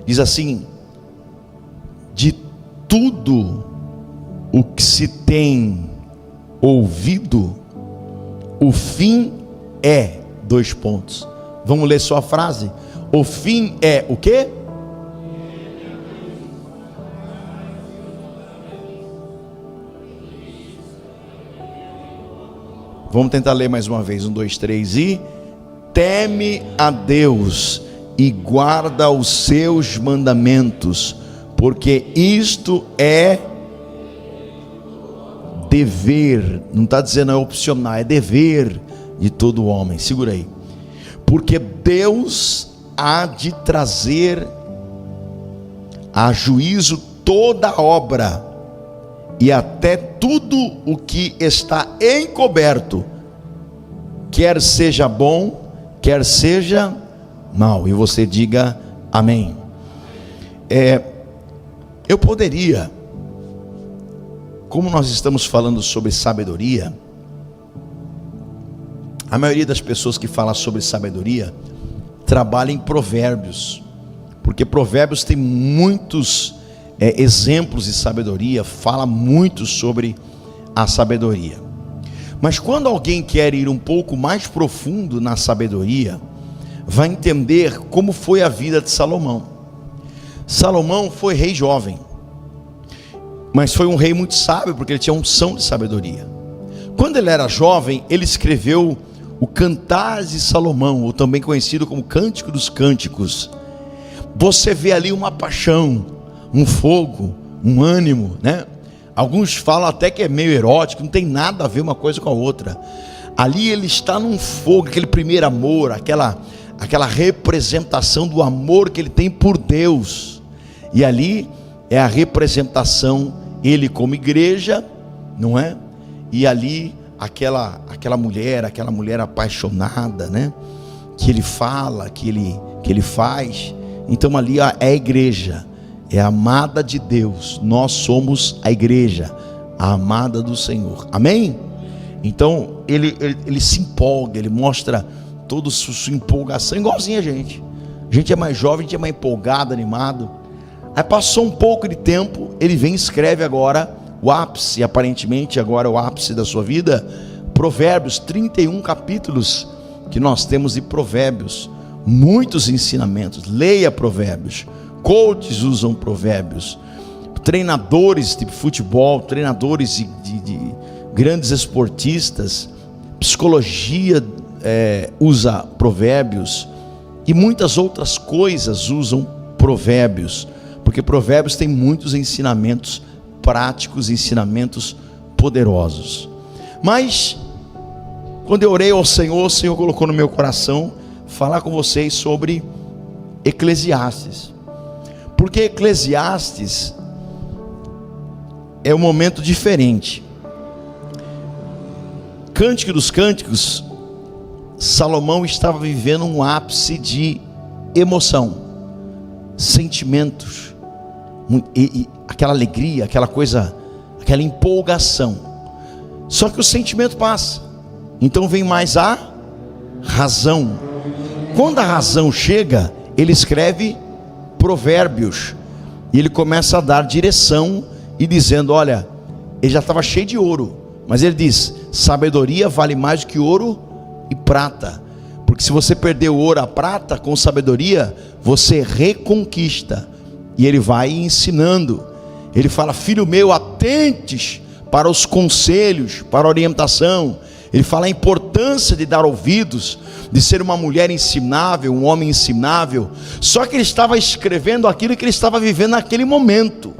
Diz assim: de tudo o que se tem ouvido, o fim é... dois pontos. Vamos ler só a frase. O fim é o quê? Vamos tentar ler mais uma vez. 1, 2, 3 e... teme a Deus e guarda os seus mandamentos, porque isto é dever. Não está dizendo é opcional, é dever de todo homem. Segura aí. Porque Deus há de trazer a juízo toda obra, e até tudo o que está encoberto, quer seja bom, quer seja mal. E você diga amém. Eu poderia, como nós estamos falando sobre sabedoria, a maioria das pessoas que falam sobre sabedoria trabalha em provérbios, porque provérbios tem muitos exemplos de sabedoria, fala muito sobre a sabedoria. Mas quando alguém quer ir um pouco mais profundo na sabedoria, vai entender como foi a vida de Salomão. Salomão foi rei jovem, mas foi um rei muito sábio, porque ele tinha unção de sabedoria. Quando ele era jovem, ele escreveu o Cantares de Salomão, ou também conhecido como Cântico dos Cânticos. Você vê ali uma paixão, um fogo, um ânimo, né? Alguns falam até que é meio erótico, não tem nada a ver uma coisa com a outra. Ali ele está num fogo, aquele primeiro amor, aquela representação do amor que ele tem por Deus. E ali é a representação, ele como igreja, não é? E ali aquela mulher apaixonada, né? Que ele fala, que ele faz. Então ali é a igreja, é a amada de Deus. Nós somos a igreja, a amada do Senhor. Amém? Então ele se empolga, ele mostra toda a sua empolgação, igualzinho a gente. A gente é mais jovem, a gente é mais empolgado, animado. Aí passou um pouco de tempo, ele vem e escreve agora o ápice, aparentemente agora o ápice da sua vida, Provérbios, 31 capítulos que nós temos de Provérbios, muitos ensinamentos. Leia Provérbios, coaches usam Provérbios, treinadores de futebol, treinadores de grandes esportistas, psicologia usa Provérbios, e muitas outras coisas usam Provérbios, porque Provérbios tem muitos ensinamentos práticos, ensinamentos poderosos. Mas quando eu orei ao Senhor, o Senhor colocou no meu coração falar com vocês sobre Eclesiastes, porque Eclesiastes é um momento diferente. Cântico dos Cânticos, Salomão estava vivendo um ápice de emoção, sentimentos, e aquela alegria, aquela coisa, aquela empolgação. Só que o sentimento passa, então vem mais a razão. Quando a razão chega, ele escreve Provérbios, e ele começa a dar direção, e dizendo, olha, ele já estava cheio de ouro, mas ele diz, sabedoria vale mais do que ouro e prata, porque se você perder o ouro, a prata, com sabedoria, você reconquista. E ele vai ensinando, ele fala, filho meu, atentes para os conselhos, para a orientação. Ele fala a importância de dar ouvidos, de ser uma mulher ensinável, um homem ensinável. Só que ele estava escrevendo aquilo que ele estava vivendo naquele momento.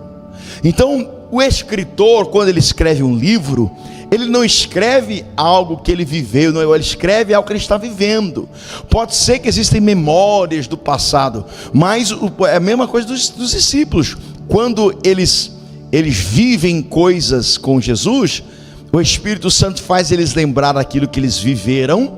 Então o escritor, quando ele escreve um livro, ele não escreve algo que ele viveu, não, ele escreve algo que ele está vivendo. Pode ser que existem memórias do passado, mas é a mesma coisa dos discípulos. Quando eles vivem coisas com Jesus, o Espírito Santo faz eles lembrar aquilo que eles viveram,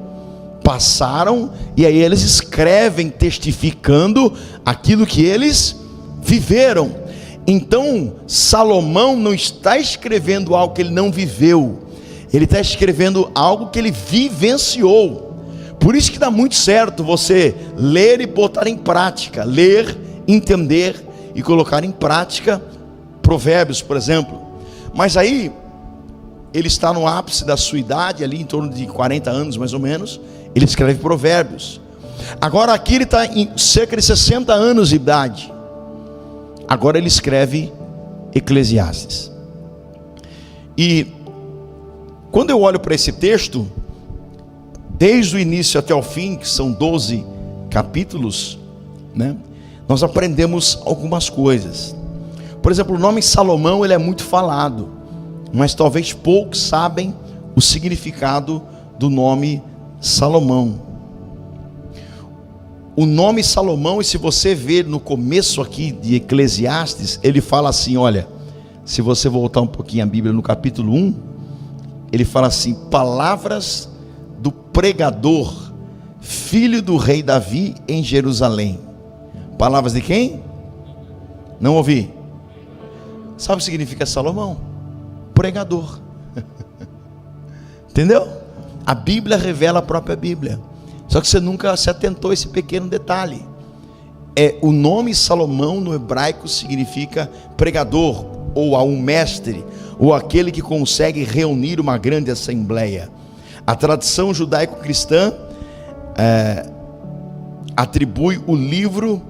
passaram, e aí eles escrevem testificando aquilo que eles viveram. Então Salomão não está escrevendo algo que ele não viveu, ele está escrevendo algo que ele vivenciou. Por isso que dá muito certo você ler e botar em prática, ler entender e colocar em prática Provérbios, por exemplo. Mas aí ele está no ápice da sua idade, ali em torno de 40 anos mais ou menos. Ele escreve Provérbios. Agora aqui ele está em cerca de 60 anos de idade. Agora ele escreve Eclesiastes. E quando eu olho para esse texto, desde o início até o fim, que são 12 capítulos, né, nós aprendemos algumas coisas. Por exemplo, o nome Salomão, ele é muito falado, mas talvez poucos sabem o significado do nome Salomão. O nome Salomão, e se você ver no começo aqui de Eclesiastes, ele fala assim, olha, se você voltar um pouquinho a Bíblia no capítulo 1, ele fala assim, palavras do pregador, filho do rei Davi em Jerusalém. Palavras de quem? Não ouvi. Sabe o que significa Salomão? Pregador. Entendeu? A Bíblia revela a própria Bíblia. Só que você nunca se atentou a esse pequeno detalhe. O nome Salomão no hebraico significa pregador, ou a um mestre, ou aquele que consegue reunir uma grande assembleia. A tradição judaico-cristã atribui o livro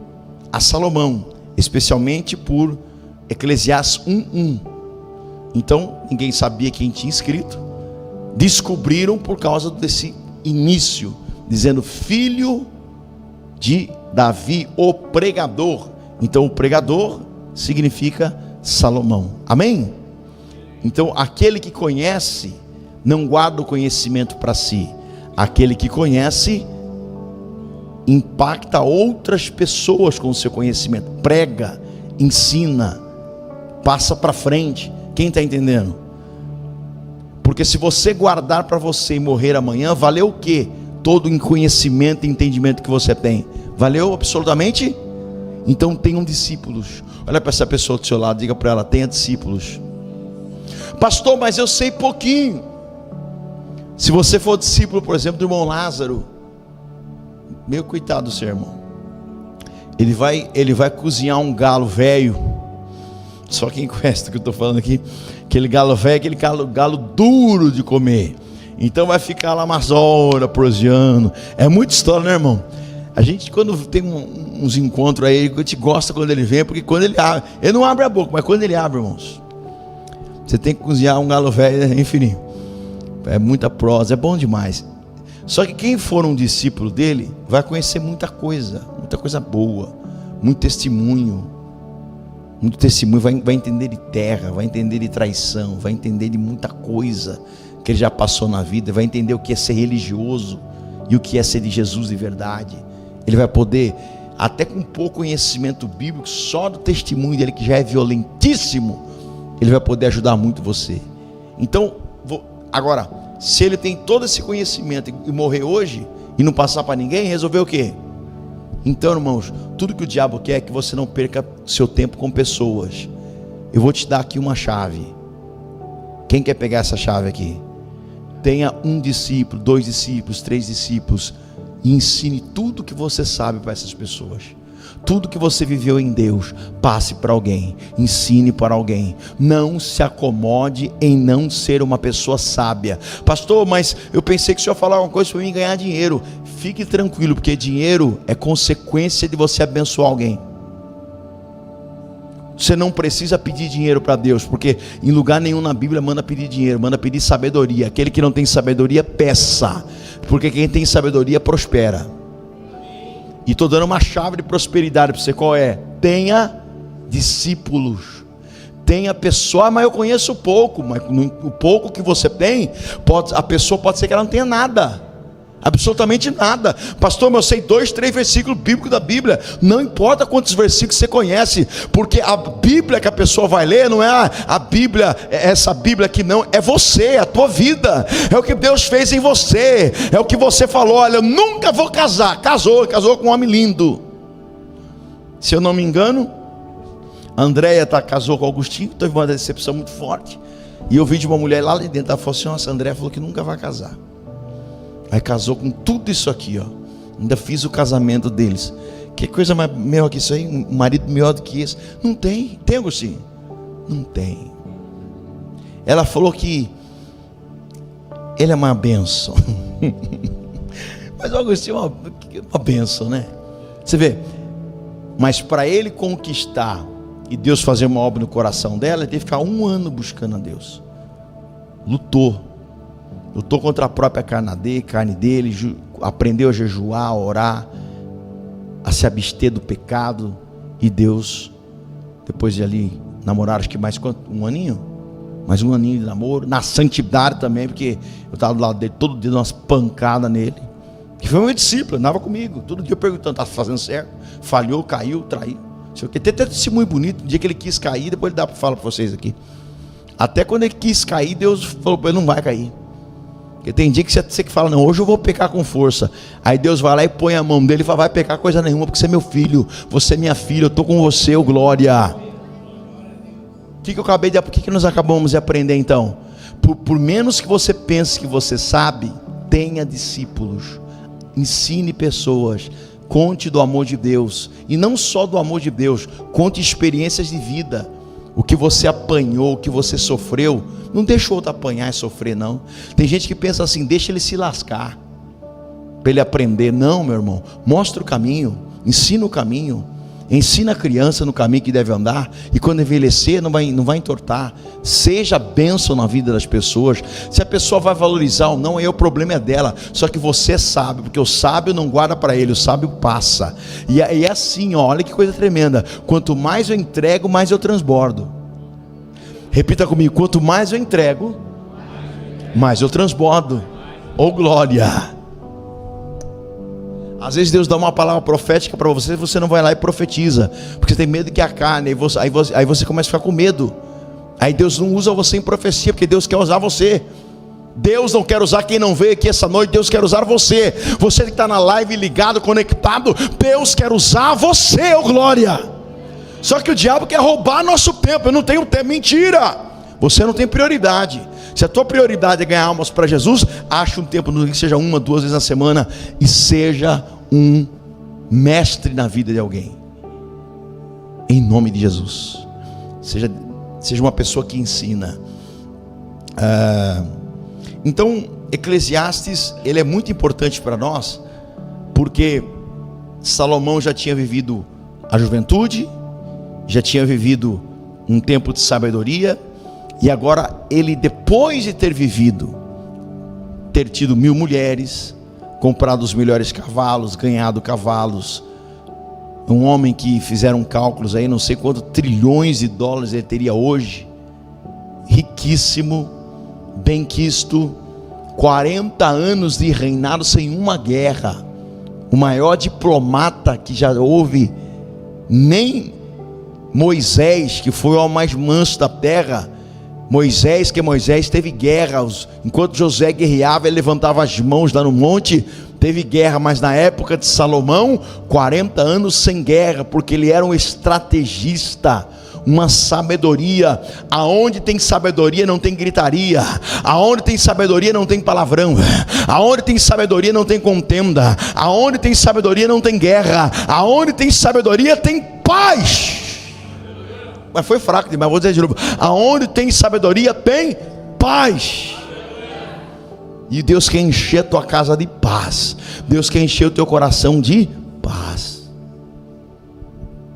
a Salomão, especialmente por Eclesiastes 1:1. Então, ninguém sabia quem tinha escrito. Descobriram por causa desse início, dizendo filho de Davi, o pregador. Então o pregador significa Salomão. Amém? Então aquele que conhece não guarda o conhecimento para si. Aquele que conhece impacta outras pessoas com o seu conhecimento. Prega, ensina, passa para frente. Quem está entendendo? Porque se você guardar para você e morrer amanhã, valeu o quê? Todo o conhecimento e entendimento que você tem. Valeu absolutamente? Então tenham discípulos. Olha para essa pessoa do seu lado, diga para ela, tenha discípulos. Pastor, mas eu sei pouquinho. Se você for discípulo, por exemplo, do irmão Lázaro, meu coitado do seu irmão, ele vai cozinhar um galo velho. Só quem conhece o que eu estou falando aqui, aquele galo velho, aquele galo duro de comer. Então vai ficar lá umas horas prosseando. É muita história, né, irmão? A gente, quando tem uns encontros aí, a gente gosta quando ele vem, porque quando ele abre, ele não abre a boca, mas quando ele abre, irmãos, você tem que cozinhar um galo velho, enfim, é muita prosa, é bom demais. Só que quem for um discípulo dele, vai conhecer muita coisa boa, muito testemunho, vai entender de terra, vai entender de traição, vai entender de muita coisa que ele já passou na vida, vai entender o que é ser religioso e o que é ser de Jesus de verdade. Ele vai poder, até com pouco conhecimento bíblico, só do testemunho dele, que já é violentíssimo, ele vai poder ajudar muito você. Então, agora, se ele tem todo esse conhecimento e morrer hoje e não passar para ninguém, resolveu o quê? Então, irmãos, tudo que o diabo quer é que você não perca seu tempo com pessoas. Eu vou te dar aqui uma chave. Quem quer pegar essa chave aqui? Tenha um discípulo, 2 discípulos, 3 discípulos, e ensine tudo que você sabe para essas pessoas. Tudo que você viveu em Deus, passe para alguém, ensine para alguém. Não se acomode em não ser uma pessoa sábia. Pastor, mas eu pensei que o senhor ia falar alguma coisa para mim ganhar dinheiro. Fique tranquilo, porque dinheiro é consequência de você abençoar alguém. Você não precisa pedir dinheiro para Deus, porque em lugar nenhum na Bíblia manda pedir dinheiro, manda pedir sabedoria. Aquele que não tem sabedoria, peça, porque quem tem sabedoria prospera. E estou dando uma chave de prosperidade para você. Qual é? Tenha discípulos. Tenha pessoa, mas eu conheço pouco. Mas o pouco que você tem, a pessoa pode ser que ela não tenha nada. Absolutamente nada. Pastor, mas eu sei 2, 3 versículos bíblicos da Bíblia. Não importa quantos versículos você conhece, porque a Bíblia que a pessoa vai ler não é a Bíblia, essa Bíblia que não, é você, é a tua vida, é o que Deus fez em você, é o que você falou. Olha, eu nunca vou casar. Casou com um homem lindo. Se eu não me engano, a Andréia casou com o Augustinho, teve uma decepção muito forte. E eu vi de uma mulher lá de dentro, ela falou assim: nossa, a Andréia falou que nunca vai casar. Aí casou com tudo isso aqui, ó. Ainda fiz o casamento deles. Que coisa mais melhor que isso aí? Um marido melhor do que esse? Não tem. Tem, Agostinho? Não tem. Ela falou que ele é uma bênção. Mas o Agostinho é uma bênção, né? Você vê. Mas para ele conquistar e Deus fazer uma obra no coração dela, ele teve que ficar 1 ano buscando a Deus. Lutou contra a própria carne dele, aprendeu a jejuar, a orar, a se abster do pecado. E Deus, depois de ali namorar, acho que mais quanto? 1 aninho? Mais 1 aninho de namoro, na santidade também, porque eu estava do lado dele todo dia, dando umas pancadas nele. Que foi meu discípulo, andava comigo, todo dia perguntando: está fazendo certo? Falhou, caiu, traiu. Tem até testemunho bonito. No dia que ele quis cair, depois ele dá para falar para vocês aqui. Até quando ele quis cair, Deus falou para ele: não vai cair. Porque tem dia que você que fala: não, hoje eu vou pecar com força. Aí Deus vai lá e põe a mão dele e fala: vai pecar coisa nenhuma, porque você é meu filho, você é minha filha, eu estou com você, ô glória. Por que nós acabamos de aprender então? Por menos que você pense que você sabe, tenha discípulos, ensine pessoas, conte do amor de Deus. E não só do amor de Deus, conte experiências de vida. O que você apanhou, o que você sofreu. Não deixa o outro apanhar e sofrer, não. Tem gente que pensa assim: deixa ele se lascar, para ele aprender. Não, meu irmão, mostra o caminho, ensina o caminho, ensina a criança no caminho que deve andar, e quando envelhecer não vai entortar. Seja bênção na vida das pessoas. Se a pessoa vai valorizar ou não, aí o problema é dela. Só que você sabe, porque o sábio não guarda para ele, o sábio passa. E é assim, ó, olha que coisa tremenda: quanto mais eu entrego, mais eu transbordo. Repita comigo: quanto mais eu entrego, mais eu transbordo. Oh glória! Às vezes Deus dá uma palavra profética para você, você não vai lá e profetiza, porque você tem medo que a carne, aí você começa a ficar com medo. Aí Deus não usa você em profecia, porque Deus quer usar você. Deus não quer usar quem não veio aqui essa noite, Deus quer usar você. Você que está na live ligado, conectado, Deus quer usar você, oh glória. Só que o diabo quer roubar nosso tempo. Eu não tenho tempo, mentira. Você não tem prioridade. Se a tua prioridade é ganhar almas para Jesus, ache um tempo, que seja 1, 2 vezes na semana, e seja um mestre na vida de alguém, em nome de Jesus. Seja uma pessoa que ensina. Então Eclesiastes, ele é muito importante para nós, porque Salomão já tinha vivido a juventude, já tinha vivido um tempo de sabedoria, e agora ele, depois de ter tido 1000 mulheres, comprado os melhores cavalos, ganhado cavalos, um homem que fizeram cálculos aí, não sei quantos trilhões de dólares ele teria hoje, riquíssimo, benquisto, 40 anos de reinado sem uma guerra, o maior diplomata que já houve. Nem Moisés, que foi o homem mais manso da terra, Moisés teve guerra. Enquanto Josué guerreava, ele levantava as mãos lá no monte, teve guerra. Mas na época de Salomão, 40 anos sem guerra, porque ele era um estrategista, uma sabedoria. Aonde tem sabedoria não tem gritaria, aonde tem sabedoria não tem palavrão, aonde tem sabedoria não tem contenda, aonde tem sabedoria não tem guerra, aonde tem sabedoria tem paz. Mas foi fraco demais, vou dizer de novo: aonde tem sabedoria tem paz. E Deus quer encher a tua casa de paz, Deus quer encher o teu coração de paz.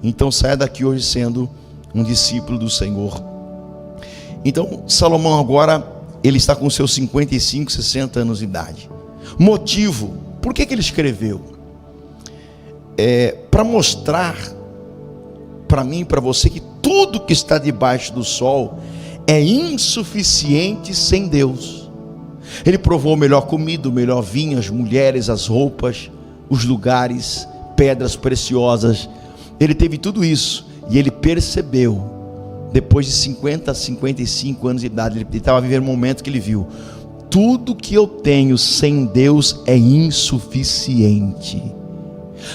Então saia daqui hoje sendo um discípulo do Senhor. Então Salomão agora, ele está com seus 55, 60 anos de idade. Motivo, por que ele escreveu? Para mostrar para mim e para você que tudo que está debaixo do sol é insuficiente sem Deus. Ele provou a melhor comida, o melhor vinho, as mulheres, as roupas, os lugares, pedras preciosas. Ele teve tudo isso e ele percebeu, depois de 50, 55 anos de idade, ele estava vivendo um momento que ele viu: tudo que eu tenho sem Deus é insuficiente.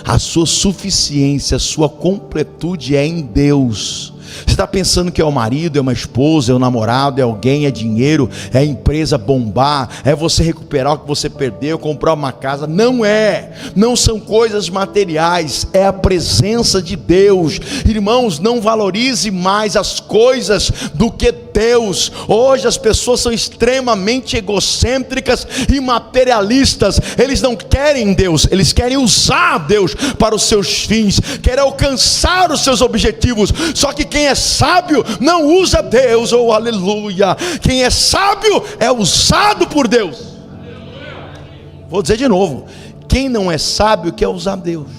A sua suficiência, a sua completude é em Deus. Você está pensando que é o marido, é uma esposa, é o namorado, é alguém, é dinheiro, é a empresa bombar, é você recuperar o que você perdeu, comprar uma casa. Não é, não são coisas materiais, é a presença de Deus. Irmãos, não valorize mais as coisas do que Deus. Hoje as pessoas são extremamente egocêntricas e materialistas. Eles não querem Deus, eles querem usar Deus para os seus fins, querem alcançar os seus objetivos. Só que quem é sábio não usa Deus, oh aleluia. Quem é sábio é usado por Deus. Vou dizer de novo: quem não é sábio quer usar Deus,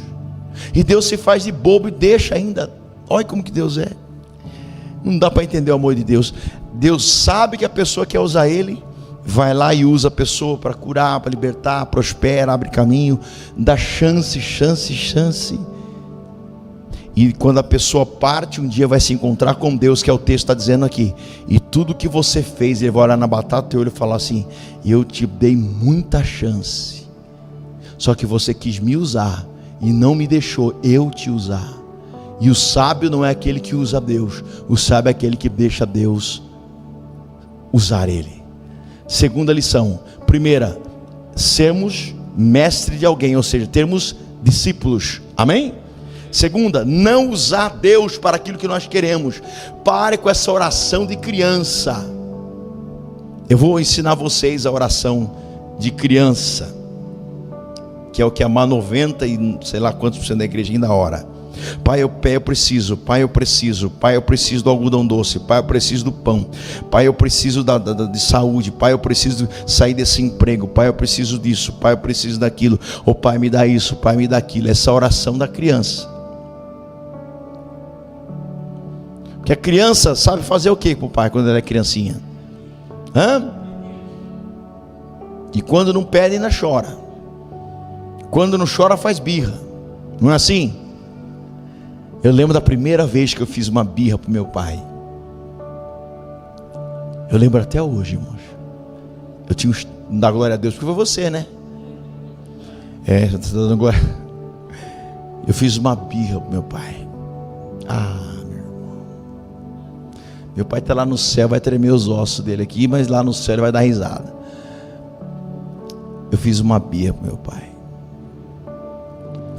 e Deus se faz de bobo e deixa ainda. Olha como que Deus é. Não dá para entender o amor de Deus. Deus sabe que a pessoa quer usar Ele, vai lá e usa a pessoa para curar, para libertar, prospera, abre caminho, dá chance. E quando a pessoa parte, um dia vai se encontrar com Deus, que é o texto está dizendo aqui. E tudo que você fez, Ele vai olhar na batata do teu olho e falar assim: eu te dei muita chance, só que você quis me usar e não me deixou eu te usar. E o sábio não é aquele que usa Deus, o sábio é aquele que deixa Deus usar ele. Segunda lição: primeira, sermos mestre de alguém, ou seja, termos discípulos. Amém? Segunda, não usar Deus para aquilo que nós queremos. Pare com essa oração de criança. Eu vou ensinar vocês a oração de criança, que é o que amar 90 e sei lá quantos por cento da igreja ainda ora. Pai, eu preciso, Pai, eu preciso, Pai, eu preciso do algodão doce, Pai, eu preciso do pão, Pai, eu preciso de saúde, Pai, eu preciso sair desse emprego, Pai, eu preciso disso, Pai, eu preciso daquilo, oh Pai, me dá isso, Pai, me dá aquilo. Essa oração da criança. Porque a criança sabe fazer o que com o pai quando ela é criancinha? E quando não pede, ainda chora. Quando não chora, faz birra. Não é assim? Eu lembro da primeira vez que eu fiz uma birra para o meu pai. Eu lembro até hoje, irmãos. Eu tinha dá glória a Deus, porque foi você, né? Já estou dando glória. Eu fiz uma birra para o meu pai. Meu irmão. Meu pai está lá no céu, vai tremer os ossos dele aqui, mas lá no céu ele vai dar risada. Eu fiz uma birra para o meu pai.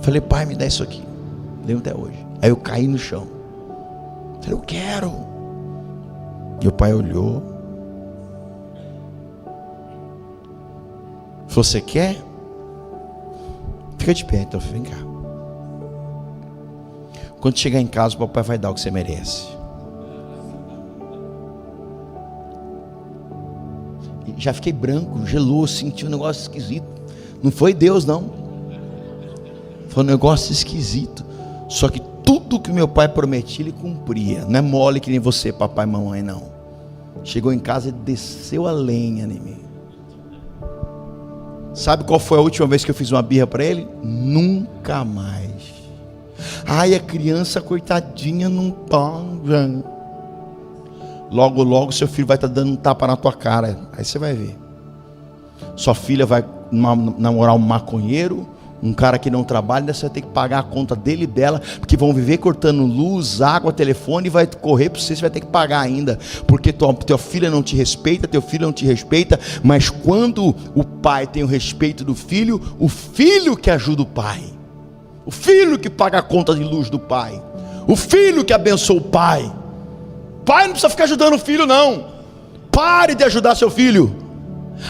Falei: pai, me dá isso aqui. Lembro até hoje. Aí eu caí no chão. Falei: eu quero. E o pai olhou. Falou: você quer? Fica de pé. Então vem cá. Quando chegar em casa, o papai vai dar o que você merece. E já fiquei branco, gelou, senti um negócio esquisito. Não foi Deus, não. Foi um negócio esquisito. Só que tudo que meu pai prometia, ele cumpria. Não é mole que nem você, papai e mamãe, não. Chegou em casa e desceu a lenha em mim. Sabe qual foi a última vez que eu fiz uma birra para ele? Nunca mais. Ai, a criança coitadinha não tá. Logo, logo seu filho vai estar dando um tapa na tua cara. Aí você vai ver. Sua filha vai namorar um maconheiro, um cara que não trabalha, você vai ter que pagar a conta dele e dela, porque vão viver cortando luz, água, telefone, e vai correr para você vai ter que pagar ainda, porque tua filha não te respeita, teu filho não te respeita. Mas quando o pai tem o respeito do filho, o filho que ajuda o pai, o filho que paga a conta de luz do pai, o filho que abençoa o pai. Pai não precisa ficar ajudando o filho, não. Pare de ajudar seu filho.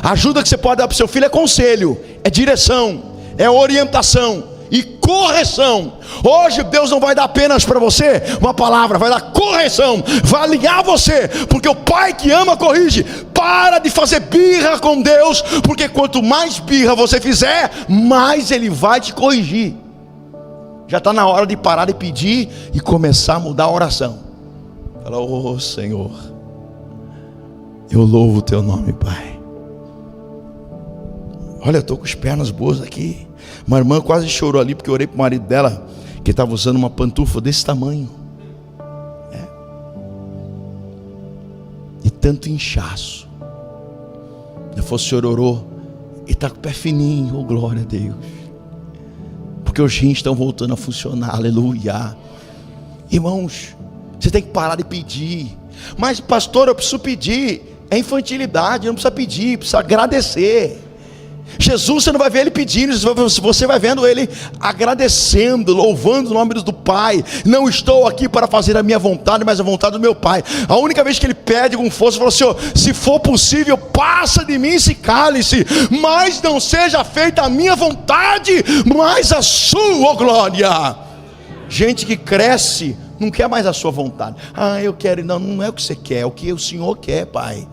A ajuda que você pode dar para o seu filho é conselho, é direção, é orientação e correção. Hoje Deus não vai dar apenas para você uma palavra, vai dar correção, vai alinhar você, porque o pai que ama corrige. Para de fazer birra com Deus, porque quanto mais birra você fizer, mais Ele vai te corrigir. Já está na hora de parar de pedir e começar a mudar a oração. Fala: oh Senhor, eu louvo o teu nome, Pai. Olha, eu estou com as pernas boas aqui. Uma irmã quase chorou ali, porque eu orei para o marido dela, que estava usando uma pantufa desse tamanho, e tanto inchaço. Se fosse o senhor orou, e está com o pé fininho, oh glória a Deus, porque os rins estão voltando a funcionar, aleluia. Irmãos, Você tem que parar de pedir. Mas pastor, eu preciso pedir. É infantilidade, não precisa pedir, precisa agradecer. Jesus, você não vai ver ele pedindo, você vai vendo ele agradecendo, louvando o nome do Pai. Não estou aqui para fazer a minha vontade, mas a vontade do meu Pai. A única vez que ele pede com força, falou: Senhor, se for possível, passa de mim esse cálice, mas não seja feita a minha vontade, mas a sua, glória. Gente que cresce não quer mais a sua vontade. Eu quero. Não é o que você quer, é o que o Senhor quer, Pai.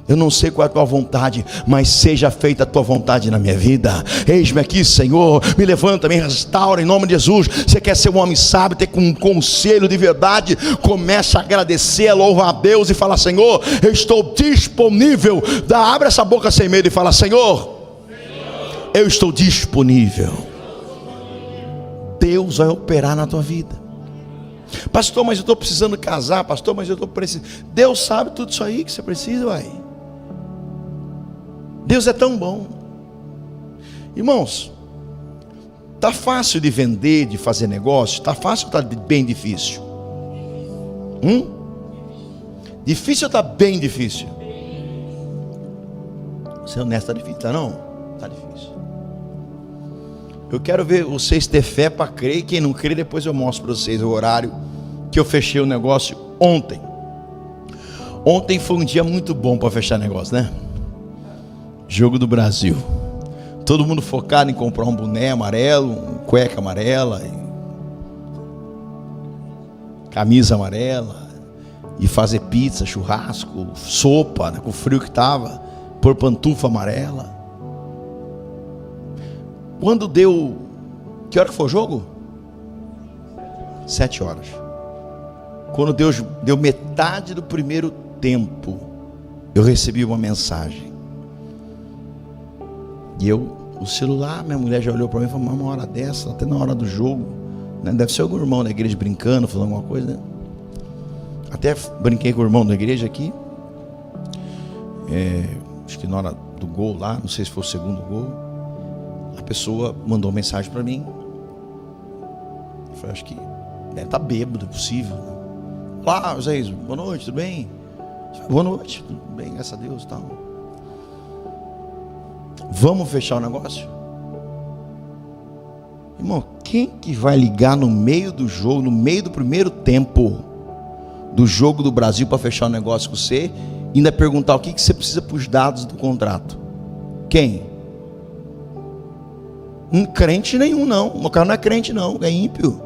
Eu não sei qual é a tua vontade, mas seja feita a tua vontade na minha vida. Eis-me aqui, Senhor, me levanta, me restaura em nome de Jesus. Você quer ser um homem sábio, ter um conselho de verdade? Comece a agradecer, a louvar a Deus e fala: Senhor, eu estou disponível. Abre essa boca sem medo e fala: Senhor, eu estou disponível. Deus vai operar na tua vida. Pastor, mas eu estou precisando casar. Pastor, mas eu estou precisando. Deus sabe tudo isso aí que você precisa, vai. Deus é tão bom. Irmãos, está fácil de vender, de fazer negócio? Está fácil ou está bem difícil? Difícil ou está bem difícil? Você é honesto, está difícil? Está não? Está difícil. Eu quero ver vocês ter fé para crer. E quem não crê, depois eu mostro para vocês o horário que eu fechei o negócio ontem. Ontem foi um dia muito bom para fechar negócio, né? Jogo do Brasil. Todo mundo focado em comprar um boné amarelo, uma cueca amarela, camisa amarela, e fazer pizza, churrasco, sopa, né, com o frio que estava, pôr pantufa amarela. Quando deu... Que hora que foi o jogo? 7 horas. Quando Deus deu metade do primeiro tempo, eu recebi uma mensagem. E o celular, minha mulher já olhou para mim e falou: mas uma hora dessa, até na hora do jogo, né? Deve ser algum irmão da igreja brincando, falando alguma coisa, né? Até brinquei com o irmão da igreja aqui. Acho que na hora do gol lá, não sei se foi o segundo gol, a pessoa mandou mensagem para mim. Eu falei: acho que deve estar bêbado, é possível. Olá, José, boa noite, tudo bem? Boa noite, tudo bem, graças a Deus, tal. Vamos fechar o negócio? Irmão, quem que vai ligar no meio do jogo, no meio do primeiro tempo do jogo do Brasil, para fechar o negócio com você, e ainda perguntar o que você precisa para os dados do contrato? Quem? Crente nenhum não. O cara não é crente não, é ímpio.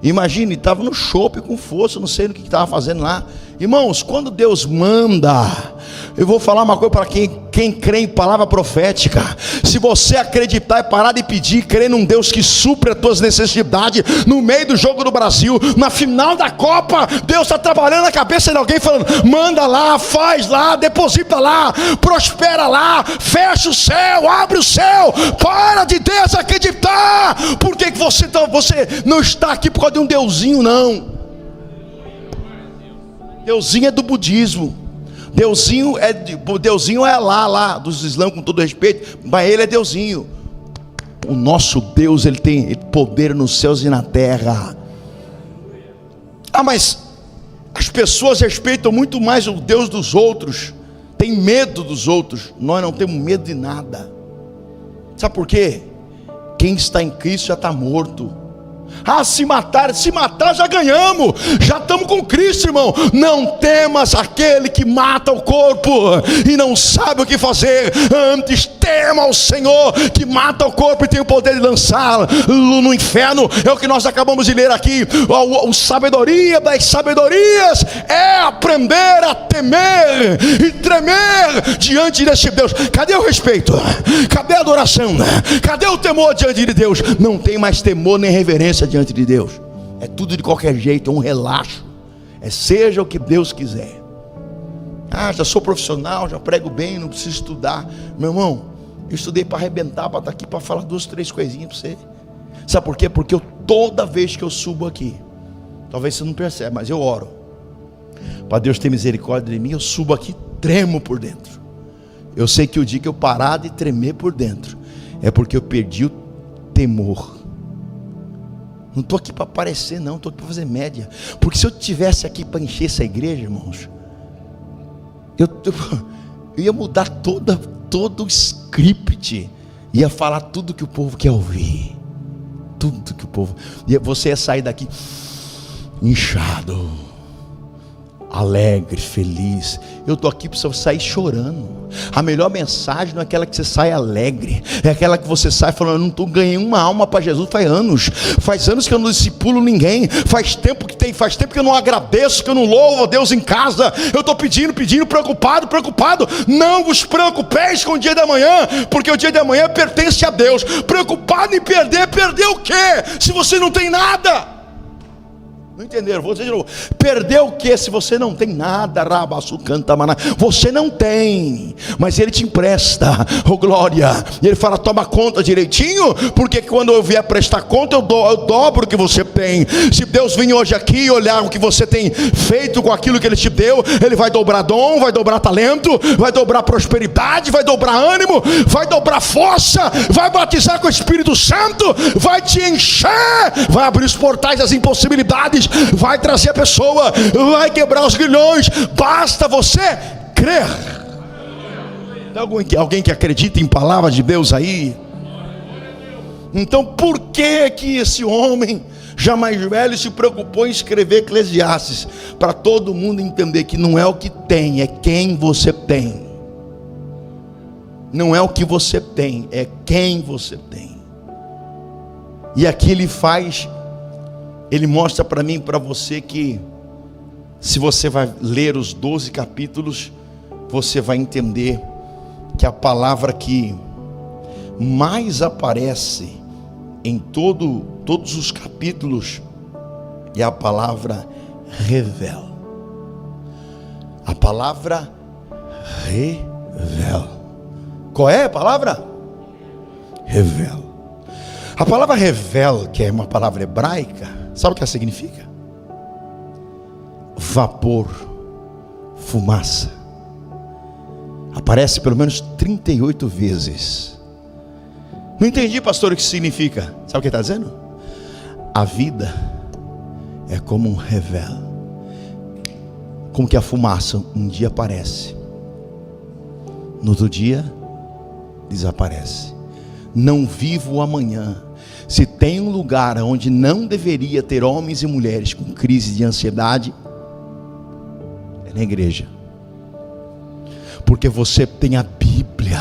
Imagina, ele estava no shopping com força, não sei no que estava fazendo lá. Irmãos, quando Deus manda, eu vou falar uma coisa para quem crê em palavra profética. Se você acreditar e parar de pedir, crer num Deus que supre as tuas necessidades, no meio do jogo do Brasil, na final da Copa, Deus está trabalhando na cabeça de alguém, falando: manda lá, faz lá, deposita lá, prospera lá, fecha o céu, abre o céu. Para de desacreditar. Por que você não está aqui por causa de um deusinho? Não. Deusinho é do budismo. Deusinho é lá dos islãs, com todo respeito, mas ele é Deusinho. O nosso Deus, ele tem poder nos céus e na terra. Mas as pessoas respeitam muito mais o Deus dos outros, tem medo dos outros. Nós não temos medo de nada. Sabe por quê? Quem está em Cristo já está morto. Se matar já ganhamos, já estamos com Cristo, irmão. Não temas aquele que mata o corpo e não sabe o que fazer. Antes tema ao Senhor, que mata o corpo e tem o poder de lançá-lo no inferno. É o que nós acabamos de ler aqui. A sabedoria das sabedorias é aprender a temer e tremer diante desse Deus. Cadê o respeito? Cadê a adoração? Cadê o temor diante de Deus? Não tem mais temor nem reverência diante de Deus. É tudo de qualquer jeito, é um relaxo. Seja o que Deus quiser. Já sou profissional, já prego bem, não preciso estudar. Meu irmão, eu estudei para arrebentar, para estar aqui para falar 2, 3 coisinhas para você. Sabe por quê? Porque toda vez que eu subo aqui, talvez você não perceba, mas eu oro para Deus ter misericórdia de mim. Eu subo aqui, tremo por dentro. Eu sei que o dia que eu parar de tremer por dentro, é porque eu perdi o temor. Não estou aqui para aparecer, não. Estou aqui para fazer média. Porque se eu estivesse aqui para encher essa igreja, irmãos, eu ia mudar todo o script. Ia falar tudo que o povo quer ouvir. Tudo que o povo... Você ia sair daqui inchado, alegre, feliz. Eu estou aqui para você sair chorando. A melhor mensagem não é aquela que você sai alegre, é aquela que você sai falando: eu não ganhei uma alma para Jesus faz anos que eu não discipulo ninguém, faz tempo que eu não agradeço, que eu não louvo a Deus em casa, eu estou pedindo, preocupado. Não vos preocupeis com o dia da manhã, porque o dia da manhã pertence a Deus. Preocupado em perder o quê? Se você não tem nada. Não entenderam? Vou dizer de novo. Perder o que se você não tem nada? Você não tem, mas Ele te empresta. Oh glória. E Ele fala: toma conta direitinho, porque quando eu vier prestar conta, eu dobro o que você tem. Se Deus vir hoje aqui e olhar o que você tem feito com aquilo que Ele te deu, Ele vai dobrar dom, vai dobrar talento, vai dobrar prosperidade, vai dobrar ânimo, vai dobrar força, vai batizar com o Espírito Santo, vai te encher, vai abrir os portais das impossibilidades, vai trazer a pessoa, vai quebrar os grilhões. Basta você crer. Tem alguém que acredita em palavras de Deus aí? Então por que esse homem já mais velho se preocupou em escrever Eclesiastes? Para todo mundo entender que não é o que tem, é quem você tem. Não é o que você tem, é quem você tem. E aqui ele mostra para mim e para você que, se você vai ler os 12 capítulos, você vai entender que a palavra que mais aparece em todos os capítulos é a palavra revela. A palavra revela. Qual é a palavra? Revela. A palavra revela, que é uma palavra hebraica, sabe o que ela significa? Vapor, fumaça. Aparece pelo menos 38 vezes. Não entendi, pastor, o que significa. Sabe o que ele está dizendo? A vida é como um revela. Como que a fumaça um dia aparece, no outro dia desaparece. Não vivo o amanhã. Se tem um lugar onde não deveria ter homens e mulheres com crise de ansiedade, é na igreja. Porque você tem a Bíblia,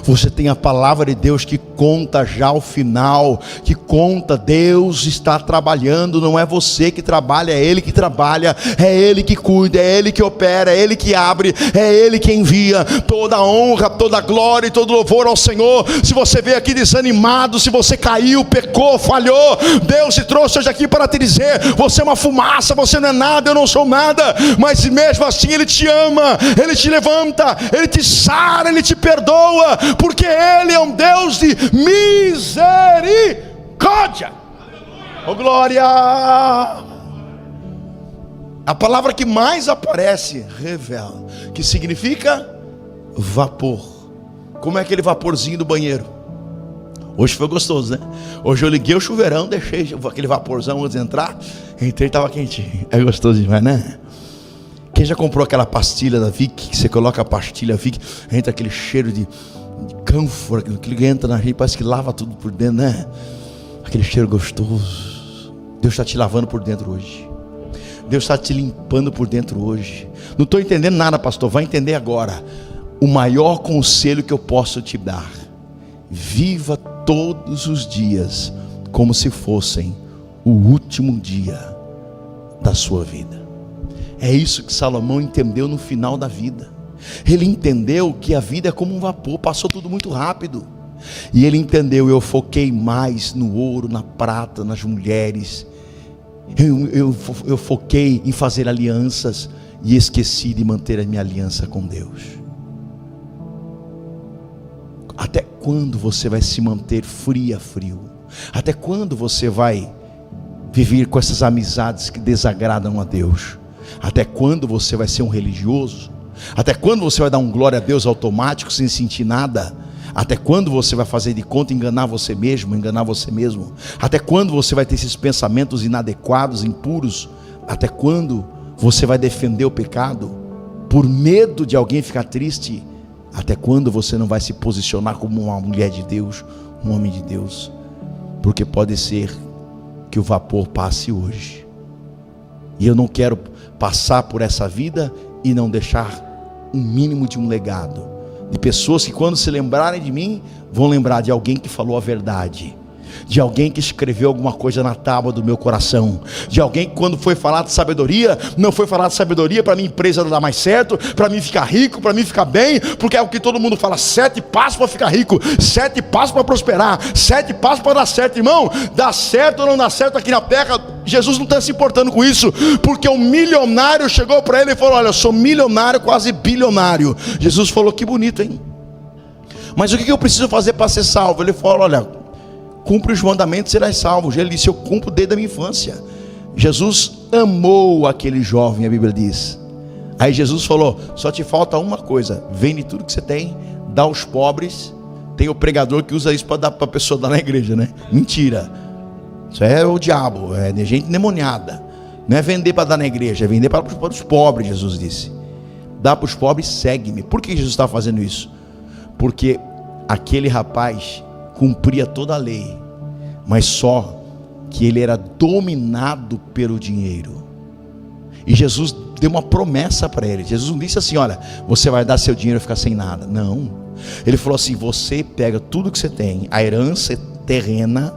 você tem a palavra de Deus que conta já o final, que conta, Deus está trabalhando, não é você que trabalha, é Ele que trabalha, é Ele que cuida, é Ele que opera, é Ele que abre, é Ele que envia. Toda honra, toda glória e todo louvor ao Senhor. Se você veio aqui desanimado, se você caiu, pecou, falhou, Deus te trouxe hoje aqui para te dizer: você é uma fumaça, você não é nada, eu não sou nada, mas mesmo assim Ele te ama, Ele te levanta, Ele te sara, Ele te perdoa, porque Ele é um Deus de misericórdia. Oh glória. A palavra que mais aparece, revela, que significa vapor. Como é aquele vaporzinho do banheiro? Hoje foi gostoso, né? Hoje eu liguei o chuveirão, deixei aquele vaporzão antes de entrar, entrei e estava quentinho. É gostoso demais, né? Quem já comprou aquela pastilha da Vic, que você coloca a pastilha Vic, entra aquele cheiro de cânfora, que entra na gente, parece que lava tudo por dentro, né? Aquele cheiro gostoso. Deus está te lavando por dentro hoje. Deus está te limpando por dentro hoje. Não estou entendendo nada, pastor, vai entender agora. O maior conselho que eu posso te dar: viva todos os dias como se fossem o último dia da sua vida. É isso que Salomão entendeu no final da vida. Ele entendeu que a vida é como um vapor, passou tudo muito rápido. E ele entendeu: eu foquei mais no ouro, na prata, nas mulheres. Eu foquei em fazer alianças e esqueci de manter a minha aliança com Deus. Até quando você vai se manter frio? Até quando você vai viver com essas amizades que desagradam a Deus? Até quando você vai ser um religioso? Até quando você vai dar um glória a Deus automático sem sentir nada? Até quando você vai fazer de conta enganar você mesmo, enganar você mesmo? Até quando você vai ter esses pensamentos inadequados, impuros? Até quando você vai defender o pecado por medo de alguém ficar triste? Até quando você não vai se posicionar como uma mulher de Deus, um homem de Deus? Porque pode ser que o vapor passe hoje, e eu não quero passar por essa vida e não deixar um mínimo de um legado, de pessoas que quando se lembrarem de mim, vão lembrar de alguém que falou a verdade, de alguém que escreveu alguma coisa na tábua do meu coração, de alguém que quando foi falar de sabedoria, não foi falar de sabedoria para minha empresa dar mais certo, para mim ficar rico, para mim ficar bem, porque é o que todo mundo fala, 7 passos para ficar rico, 7 passos para prosperar, 7 passos para dar certo. Irmão, dá certo ou não dá certo aqui na terra, Jesus não está se importando com isso, porque um milionário chegou para ele e falou: olha, eu sou milionário, quase bilionário. Jesus falou: que bonito, hein? Mas o que eu preciso fazer para ser salvo? Ele falou: olha, cumpre os mandamentos e serás salvo. Ele disse: eu cumpro desde a minha infância. Jesus amou aquele jovem, a Bíblia diz. Aí Jesus falou: só te falta uma coisa, vende tudo que você tem, dá aos pobres. Tem o pregador que usa isso para dar para a pessoa dar na igreja, né? Mentira, isso é o diabo, é de gente endemoniada. Não é vender para dar na igreja, é vender para os pobres. Jesus disse: dá para os pobres, segue-me. Por que Jesus estava fazendo isso? Porque aquele rapaz cumpria toda a lei, mas só que ele era dominado pelo dinheiro. E Jesus deu uma promessa para ele. Jesus não disse assim: olha, você vai dar seu dinheiro e ficar sem nada. Não, ele falou assim: você pega tudo que você tem, a herança terrena,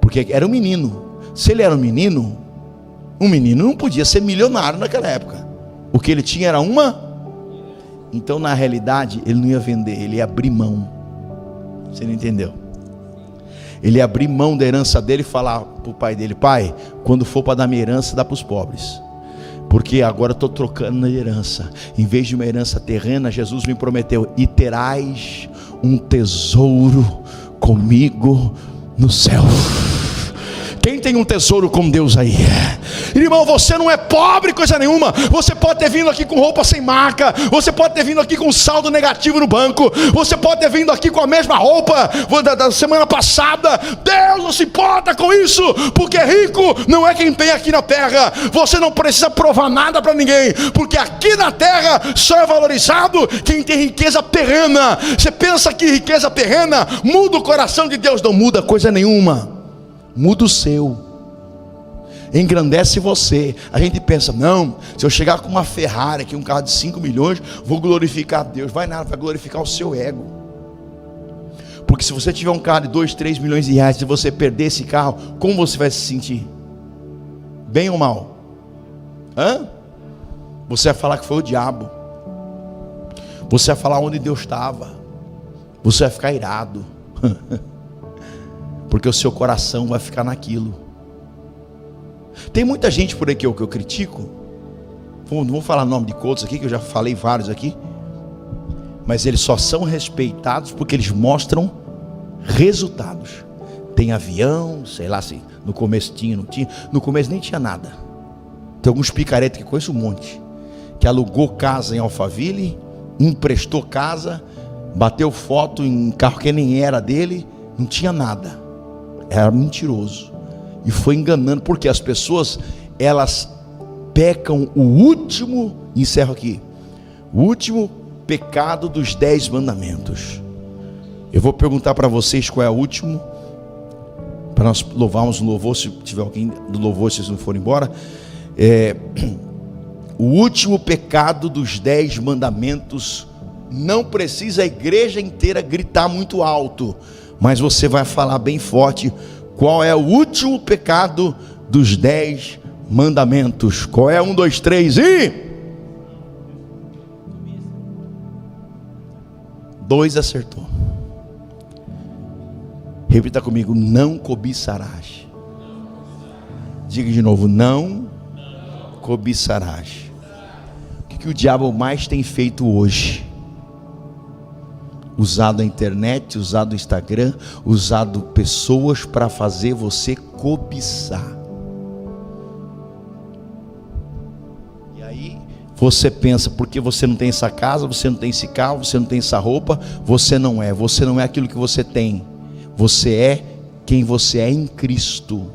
porque era um menino. Se ele era um menino não podia ser milionário naquela época. O que ele tinha era uma. Então na realidade ele não ia vender, ele ia abrir mão. Você não entendeu? Ele ia abrir mão da herança dele e falar para o pai dele: pai, quando for para dar minha herança, dá para os pobres, porque agora estou trocando na herança. Em vez de uma herança terrena, Jesus me prometeu: e terás um tesouro comigo no céu. Quem tem um tesouro com Deus aí? Irmão, você não é pobre coisa nenhuma. Você pode ter vindo aqui com roupa sem marca, você pode ter vindo aqui com saldo negativo no banco, você pode ter vindo aqui com a mesma roupa da semana passada. Deus não se importa com isso, porque rico não é quem tem aqui na terra. Você não precisa provar nada para ninguém, porque aqui na terra só é valorizado quem tem riqueza terrena. Você pensa que riqueza terrena muda o coração de Deus? Não muda coisa nenhuma. Muda o seu, engrandece você. A gente pensa: não, se eu chegar com uma Ferrari aqui, um carro de 5 milhões, vou glorificar a Deus. Vai nada, vai glorificar o seu ego. Porque se você tiver um carro de 2, 3 milhões de reais, se você perder esse carro, como você vai se sentir? Bem ou mal? Você vai falar que foi o diabo, você vai falar onde Deus estava, você vai ficar irado. Porque o seu coração vai ficar naquilo. Tem muita gente por aí que eu critico. Não vou falar nome de outros aqui, que eu já falei vários aqui. Mas eles só são respeitados porque eles mostram resultados. Tem avião, sei lá se no começo tinha, não tinha. No começo nem tinha nada. Tem alguns picaretas que conheço um monte, que alugou casa em Alphaville, emprestou casa, bateu foto em carro que nem era dele, não tinha nada. Era mentiroso e foi enganando, porque as pessoas, elas pecam o último, encerro aqui, o último pecado dos 10 mandamentos. Eu vou perguntar para vocês qual é o último, para nós louvarmos o louvor. Se tiver alguém do louvor, se vocês não forem embora, o último pecado dos 10 mandamentos. Não precisa a igreja inteira gritar muito alto, mas você vai falar bem forte qual é o último pecado dos 10 mandamentos. Qual é? 1, 2, 3 e... 2 acertou. Repita comigo: não cobiçarás. Diga de novo: não cobiçarás. O que o diabo mais tem feito hoje? Usado a internet, usado o Instagram, usado pessoas para fazer você cobiçar. E aí Você pensa, porque você não tem essa casa, você não tem esse carro, você não tem essa roupa, você não é aquilo que você tem. Você é quem você é em Cristo.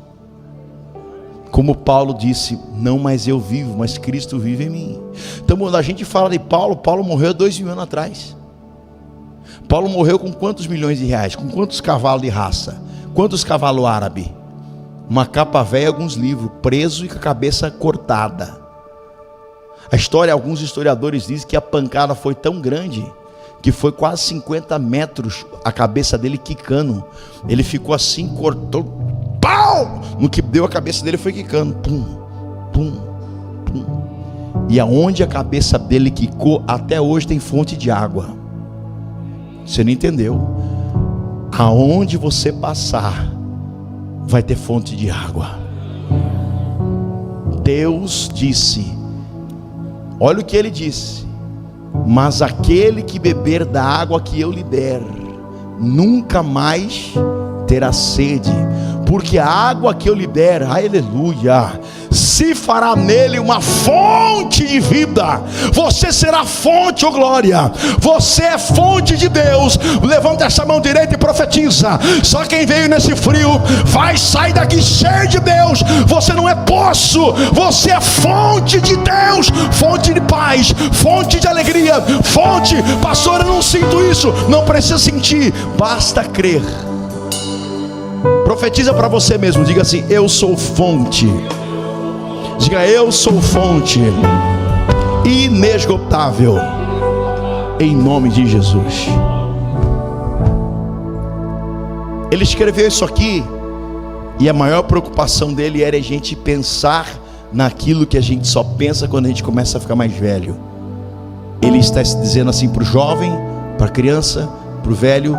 Como Paulo disse, não mais eu vivo, mas Cristo vive em mim. Então quando a gente fala de Paulo, Paulo morreu há 2000 anos atrás. Paulo morreu com quantos milhões de reais? Com quantos cavalos de raça? Quantos cavalos árabes? Uma capa velha e alguns livros, preso e com a cabeça cortada. A história, alguns historiadores dizem que a pancada foi tão grande que foi quase 50 metros a cabeça dele quicando. Ele ficou assim, cortou, pau! No que deu a cabeça dele foi quicando, pum, pum, pum. E aonde a cabeça dele quicou, até hoje tem fonte de água. Você não entendeu? Aonde você passar, vai ter fonte de água. Deus disse, olha o que ele disse: mas aquele que beber da água que eu lhe der, nunca mais terá sede, porque a água que eu lhe der, aleluia, se fará nele uma fonte de vida. Você será fonte, oh glória, você é fonte de Deus. Levanta essa mão direita e profetiza: só quem veio nesse frio vai sair daqui cheio de Deus. Você não é poço, você é fonte de Deus, fonte de paz, fonte de alegria, fonte. Pastor, eu não sinto isso. Não precisa sentir, basta crer. Profetiza para você mesmo, diga assim: eu sou fonte. Diga: eu sou fonte inesgotável, em nome de Jesus. Ele escreveu isso aqui, e a maior preocupação dele era a gente pensar naquilo que a gente só pensa quando a gente começa a ficar mais velho. Ele está dizendo assim para o jovem, para a criança, para o velho,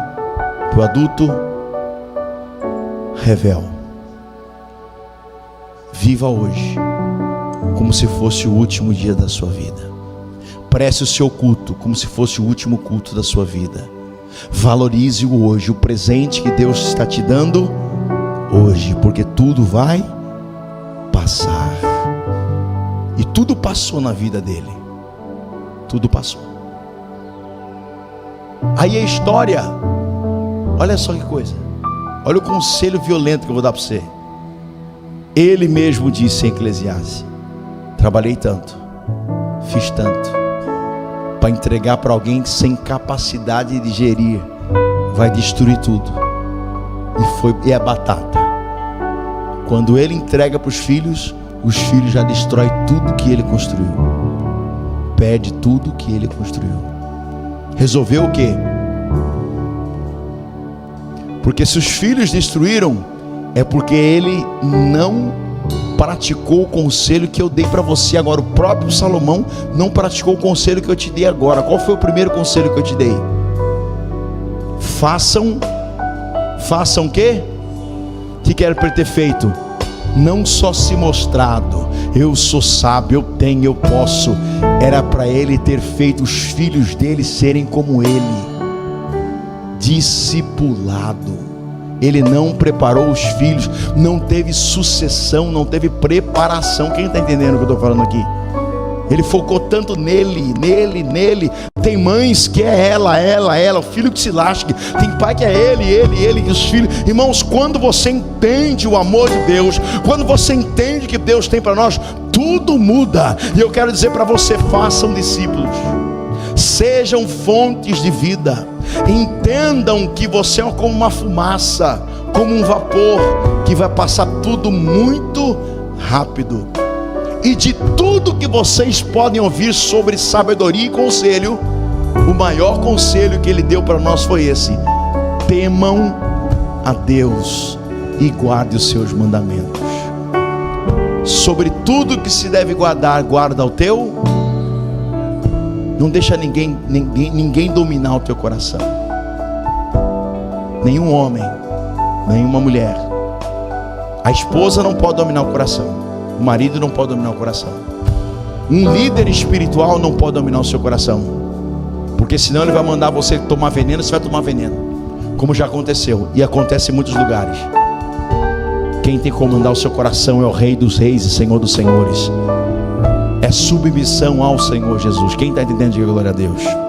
para o adulto: revel, viva hoje como se fosse o último dia da sua vida. Preste o seu culto como se fosse o último culto da sua vida. Valorize o hoje, o presente que Deus está te dando hoje, porque tudo vai passar. E tudo passou na vida dele. Tudo passou. Aí a história, olha só que coisa. Olha o conselho violento que eu vou dar para você. Ele mesmo disse em Eclesiastes: trabalhei tanto, fiz tanto, para entregar para alguém sem capacidade de gerir, vai destruir tudo. E a batata. Quando ele entrega para os filhos já destroem tudo que ele construiu, perde tudo que ele construiu. Resolveu o quê? Porque se os filhos destruíram, é porque ele não praticou o conselho que eu dei para você agora. O próprio Salomão não praticou o conselho que eu te dei agora. Qual foi o primeiro conselho que eu te dei? Façam o quê? O que era para ele ter feito? Não só se mostrado, eu sou sábio, eu tenho, eu posso. Era para ele ter feito os filhos dele serem como ele, discipulado. Ele não preparou os filhos, não teve sucessão, não teve preparação. Quem está entendendo o que eu estou falando aqui? Ele focou tanto nele. Tem mães que é ela, o filho que se lasque. Tem pai que é ele e os filhos. Irmãos, quando você entende o amor de Deus, quando você entende o que Deus tem para nós, tudo muda. E eu quero dizer para você: façam discípulos, sejam fontes de vida. Entendam que você é como uma fumaça, como um vapor, que vai passar tudo muito rápido. E de tudo que vocês podem ouvir sobre sabedoria e conselho, o maior conselho que ele deu para nós foi esse: temam a Deus e guarde os seus mandamentos. Sobre tudo que se deve guardar, guarda o teu. Não deixa ninguém dominar o teu coração. Nenhum homem, nenhuma mulher. A esposa não pode dominar o coração. O marido não pode dominar o coração. Um líder espiritual não pode dominar o seu coração, porque senão ele vai mandar você tomar veneno. Você vai tomar veneno, como já aconteceu e acontece em muitos lugares. Quem tem que comandar o seu coração é o Rei dos Reis e Senhor dos Senhores. é submissão ao Senhor Jesus. Quem está entendendo, diga glória a Deus.